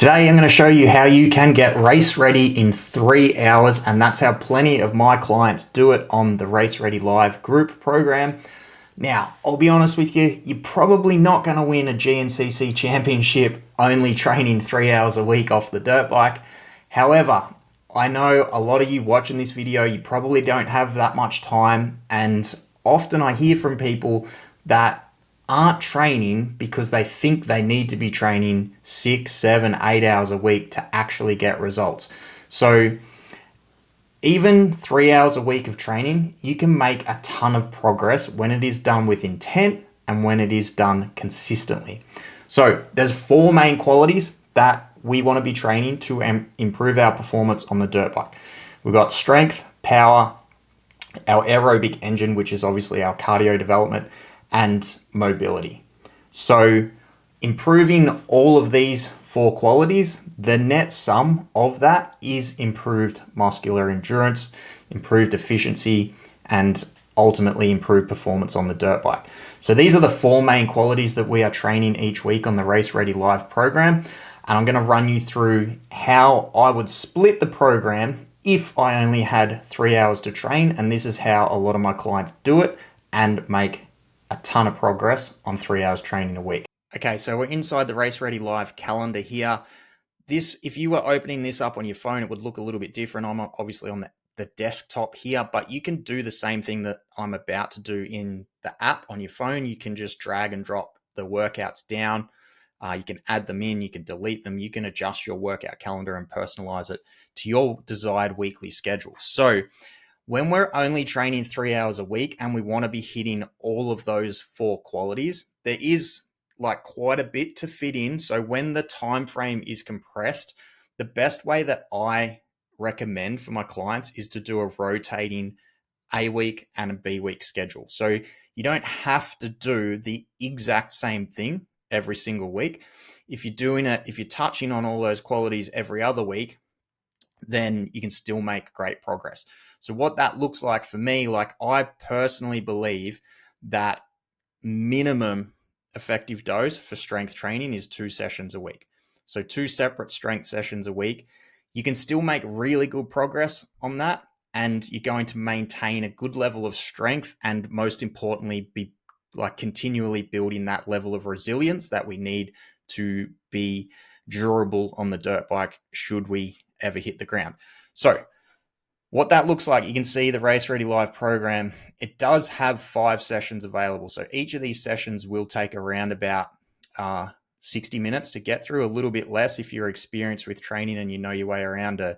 Today I'm going to show you how you can get race ready in 3 hours, and that's how plenty of my clients do it on the Race Ready Live group program. Now, I'll be honest with you, you're probably not going to win a GNCC championship only training 3 hours a week off the dirt bike. However, I know a lot of you watching this video, you probably don't have that much time, and often I hear from people that aren't training because they think they need to be training 6, 7, 8 hours a week to actually get results. So even 3 hours a week of training, you can make a ton of progress when it is done with intent and when it is done consistently. So there's 4 main qualities that we want to be training to improve our performance on the dirt bike. We've got strength, power, our aerobic engine, which is obviously our cardio development, and mobility. So improving all of these 4 qualities, the net sum of that is improved muscular endurance, improved efficiency, and ultimately improved performance on the dirt bike. So these are the 4 main qualities that we are training each week on the Race Ready Live program. And I'm going to run you through how I would split the program if I only had 3 hours to train. And this is how a lot of my clients do it and make a ton of progress on 3 hours training a week. Okay, so we're inside the Race Ready Live calendar here. This, if you were opening this up on your phone, it would look a little bit different. I'm obviously on the desktop here, but you can do the same thing that I'm about to do in the app on your phone. You can just drag and drop the workouts down. You can add them in, you can delete them, you can adjust your workout calendar and personalize it to your desired weekly schedule. So when we're only training 3 hours a week and we want to be hitting all of those 4 qualities, there is like quite a bit to fit in. So when the time frame is compressed, the best way that I recommend for my clients is to do a rotating A week and a B week schedule. So you don't have to do the exact same thing every single week. If you're touching on all those qualities every other week, then you can still make great progress. So what that looks like for me, like I personally believe that minimum effective dose for strength training is 2 sessions a week. So 2 separate strength sessions a week. You can still make really good progress on that, and you're going to maintain a good level of strength and most importantly be like continually building that level of resilience that we need to be durable on the dirt bike should we ever hit the ground. So what that looks like, you can see the Race Ready Live program. It does have 5 sessions available. So each of these sessions will take around about 60 minutes to get through, a little bit less if you're experienced with training and you know your way around a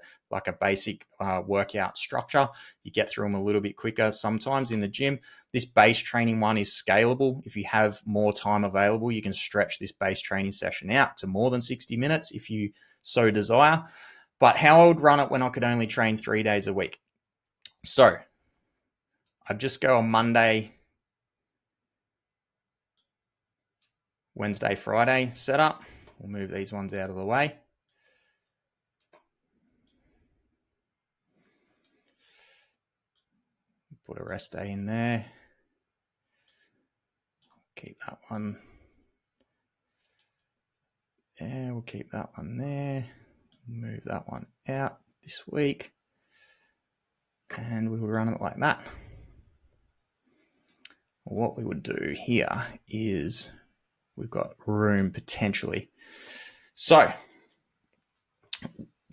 basic workout structure. You get through them a little bit quicker sometimes in the gym. This base training one is scalable. If you have more time available, you can stretch this base training session out to more than 60 minutes if you so desire. But how I would run it when I could only train 3 days a week. So I'd just go on Monday, Wednesday, Friday setup. We'll move these ones out of the way. Put a rest day in there. Keep that one there. We'll keep that one there. Move that one out this week. And we will run it like that. What we would do here is we've got room potentially. So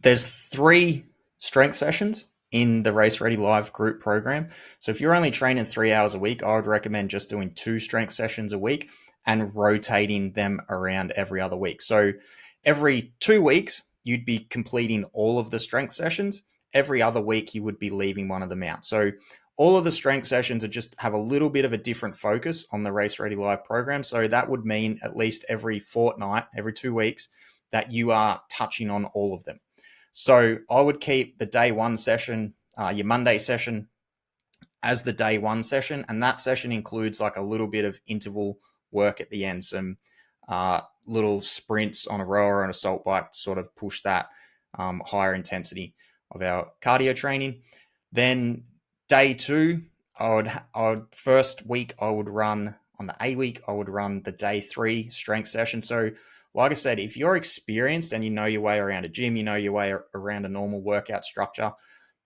there's 3 strength sessions in the Race Ready Live group program. So if you're only training 3 hours a week, I would recommend just doing 2 strength sessions a week and rotating them around every other week. So every 2 weeks, you'd be completing all of the strength sessions. Every other week, you would be leaving one of them out. So all of the strength sessions are just have a little bit of a different focus on the Race Ready Live program. So that would mean at least every fortnight, every 2 weeks, that you are touching on all of them. So I would keep the day 1 session, your Monday session, as the day 1 session. And that session includes like a little bit of interval work at the end, some little sprints on a rower and assault bike to sort of push that higher intensity of our cardio training. Then day 2, I would first week I would run on the A week, I would run the day 3 strength session. So like I said, if you're experienced and you know your way around a gym, you know your way around a normal workout structure,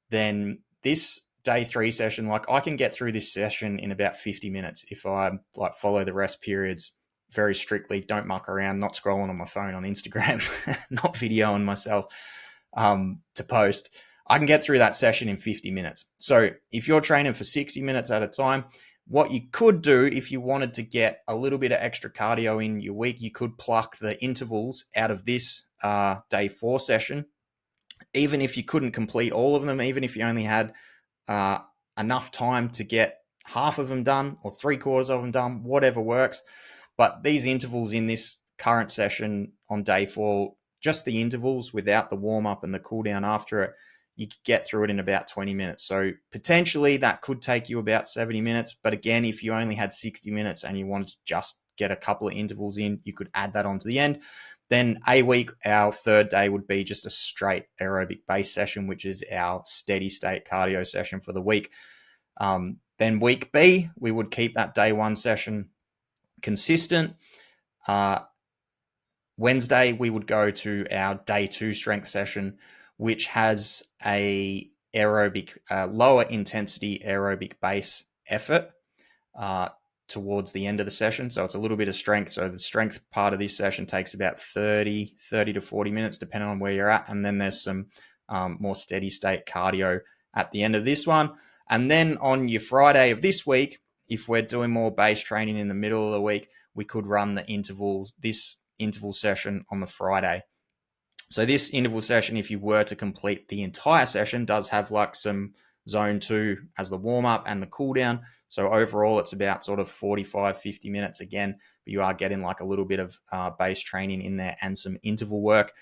then this day 3 session, like I can get through this session in about 50 minutes if I like follow the rest periods very strictly, don't muck around, not scrolling on my phone on Instagram, not videoing myself to post. I can get through that session in 50 minutes. So if you're training for 60 minutes at a time, what you could do if you wanted to get a little bit of extra cardio in your week, you could pluck the intervals out of this day 4 session. Even if you couldn't complete all of them, even if you only had uh, enough time to get half of them done or 3/4 of them done, whatever works. But these intervals in this current session on day 4, just the intervals without the warm up and the cool down after it, you could get through it in about 20 minutes. So potentially that could take you about 70 minutes. But again, if you only had 60 minutes and you wanted to just get a couple of intervals in, you could add that onto the end. Then a week, our third day would be just a straight aerobic base session, which is our steady state cardio session for the week. Then week B, we would keep that day 1 session consistent. Wednesday, we would go to our day 2 strength session, which has a aerobic, lower intensity aerobic base effort towards the end of the session. So it's a little bit of strength. So the strength part of this session takes about 30 to 40 minutes, depending on where you're at. And then there's some more steady state cardio at the end of this one. And then on your Friday of this week, if we're doing more base training in the middle of the week, we could run the this interval session on the Friday. So this interval session, if you were to complete the entire session, does have like some zone 2 as the warm up and the cool down. So overall, it's about sort of 45, 50 minutes again, but you are getting like a little bit of base training in there and some interval work.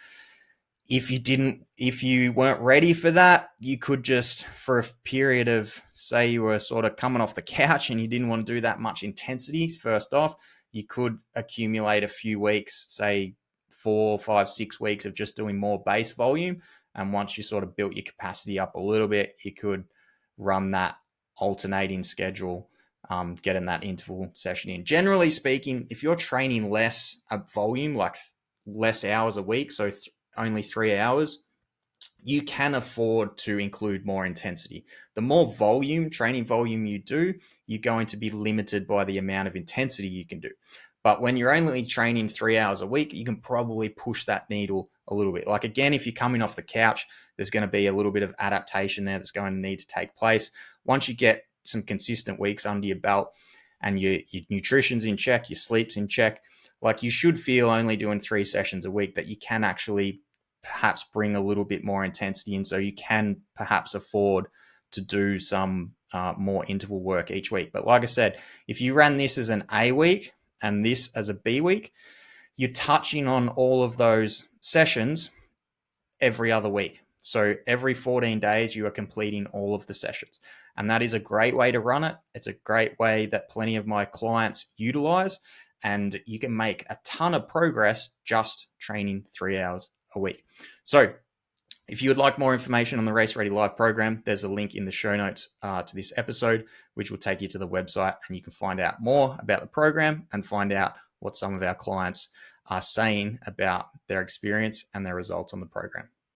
If you weren't ready for that, you could just, for a period of, say you were sort of coming off the couch and you didn't want to do that much intensity, first off, you could accumulate a few weeks, say 4, 5, 6 weeks of just doing more base volume. And once you sort of built your capacity up a little bit, you could run that alternating schedule, getting that interval session in. Generally speaking, if you're training less volume, like less hours a week, so only 3 hours, you can afford to include more intensity. The more training volume you do, you're going to be limited by the amount of intensity you can do. But when you're only training 3 hours a week, you can probably push that needle a little bit. Like again, if you're coming off the couch, there's going to be a little bit of adaptation there that's going to need to take place. Once you get some consistent weeks under your belt and your nutrition's in check, your sleep's in check, like you should feel only doing 3 sessions a week that you can actually perhaps bring a little bit more intensity in, so you can perhaps afford to do some more interval work each week. But like I said, if you ran this as an A week and this as a B week, you're touching on all of those sessions every other week. So every 14 days, you are completing all of the sessions. And that is a great way to run it. It's a great way that plenty of my clients utilize. And you can make a ton of progress just training 3 hours a week. So if you would like more information on the Race Ready Live program, there's a link in the show notes to this episode, which will take you to the website, and you can find out more about the program and find out what some of our clients are saying about their experience and their results on the program.